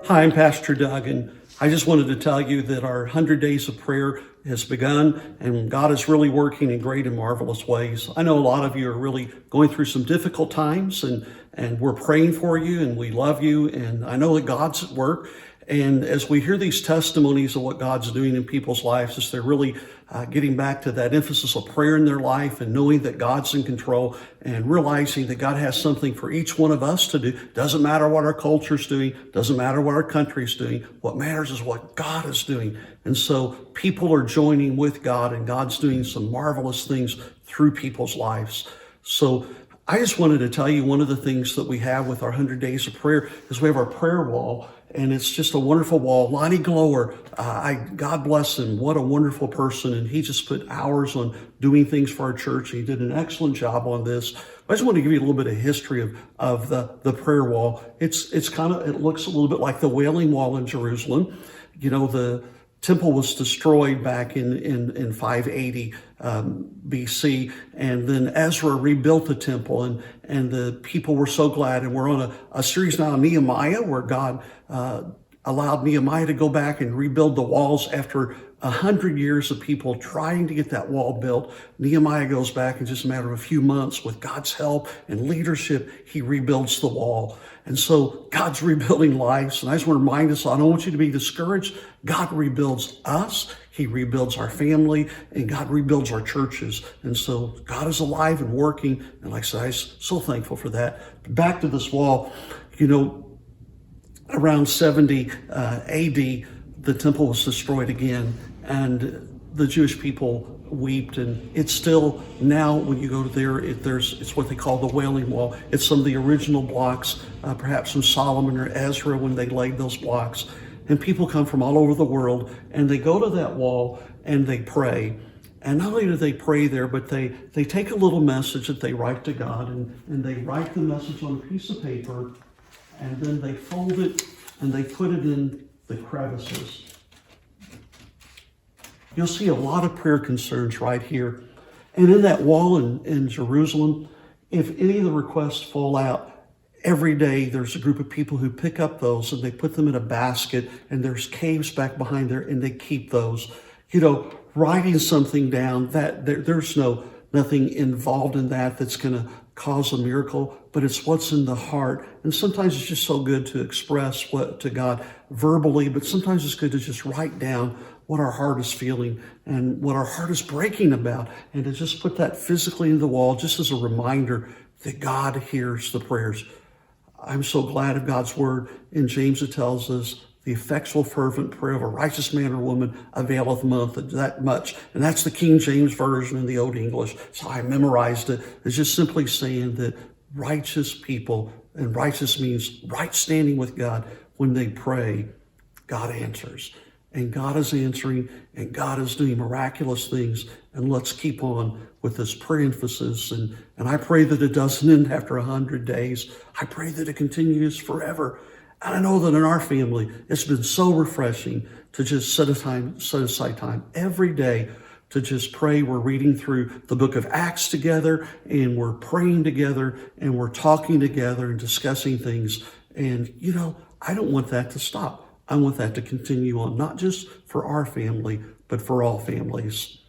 Hi, I'm Pastor Doug, and I just wanted to tell you that our 100 days of prayer has begun, and God is really working in great and marvelous ways. I know a lot of you are really going through some difficult times, and we're praying for you, and we love you, and I know that God's at work. And as we hear these testimonies of what God's doing in people's lives, as they're really getting back to that emphasis of prayer in their life and knowing that God's in control and realizing that God has something for each one of us to do. Doesn't matter what our culture's doing, doesn't matter what our country's doing. What matters is what God is doing. And so people are joining with God, and God's doing some marvelous things through people's lives. So I just wanted to tell you, one of the things that we have with our 100 days of prayer is we have our prayer wall, and it's just a wonderful wall. Lonnie Glower, God bless him, what a wonderful person, and he just put hours on doing things for our church. He did an excellent job on this. I just want to give you a little bit of history of the prayer wall. It looks a little bit like the Wailing Wall in Jerusalem. You know, the temple was destroyed back in 580 BC, and then Ezra rebuilt the temple, and the people were so glad. And we're on a series now on Nehemiah, where God allowed Nehemiah to go back and rebuild the walls after 100 years of people trying to get that wall built. Nehemiah goes back in just a matter of a few months with God's help and leadership. He rebuilds the wall. And so God's rebuilding lives. And I just want to remind us, I don't want you to be discouraged. God rebuilds us. He rebuilds our family, and God rebuilds our churches. And so God is alive and working. And like I said, I'm so thankful for that. Back to this wall, you know, around 70 AD, the temple was destroyed again, and the Jewish people wept. And it's still now, when you go there, it's what they call the Wailing Wall. It's some of the original blocks, perhaps from Solomon or Ezra when they laid those blocks. And people come from all over the world, and they go to that wall and they pray. And not only do they pray there, but they take a little message that they write to God, and they write the message on a piece of paper, and then they fold it and they put it in the crevices. You'll see a lot of prayer concerns right here. And in that wall in Jerusalem, if any of the requests fall out, every day there's a group of people who pick up those and they put them in a basket, and there's caves back behind there, and they keep those. You know, writing something down, that there's nothing involved in that's going to cause a miracle, but it's what's in the heart. And sometimes it's just so good to express what to God verbally, but sometimes it's good to just write down what our heart is feeling and what our heart is breaking about, and to just put that physically in the wall, just as a reminder that God hears the prayers. I'm so glad of God's word. In James, it tells us, the effectual fervent prayer of a righteous man or woman availeth that much. And that's the King James Version in the Old English. So I memorized it. It's just simply saying that righteous people, and righteous means right standing with God, when they pray, God answers. And God is answering, and God is doing miraculous things. And let's keep on with this prayer emphasis. And I pray that it doesn't end after 100 days. I pray that it continues forever. And I know that in our family, it's been so refreshing to just set aside time every day to just pray. We're reading through the book of Acts together, and we're praying together, and we're talking together and discussing things. And, you know, I don't want that to stop. I want that to continue on, not just for our family, but for all families.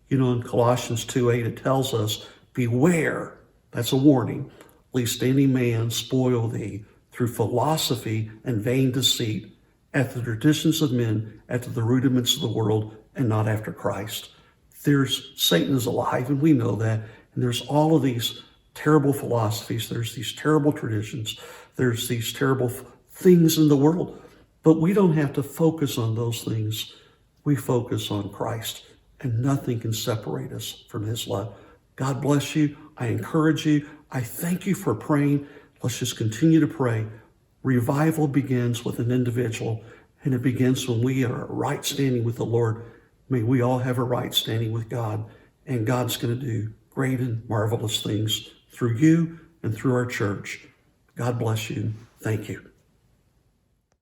You know, in Colossians 2:8, it tells us, beware, that's a warning, lest any man spoil thee through philosophy and vain deceit, after the traditions of men, after the rudiments of the world, and not after Christ. Satan is alive, and we know that. And there's all of these terrible philosophies. There's these terrible traditions. There's these terrible things in the world. But we don't have to focus on those things. We focus on Christ, and nothing can separate us from his love. God bless you. I encourage you. I thank you for praying. Let's just continue to pray. Revival begins with an individual, and it begins when we are right standing with the Lord. May we all have a right standing with God, and God's going to do great and marvelous things through you and through our church. God bless you. Thank you.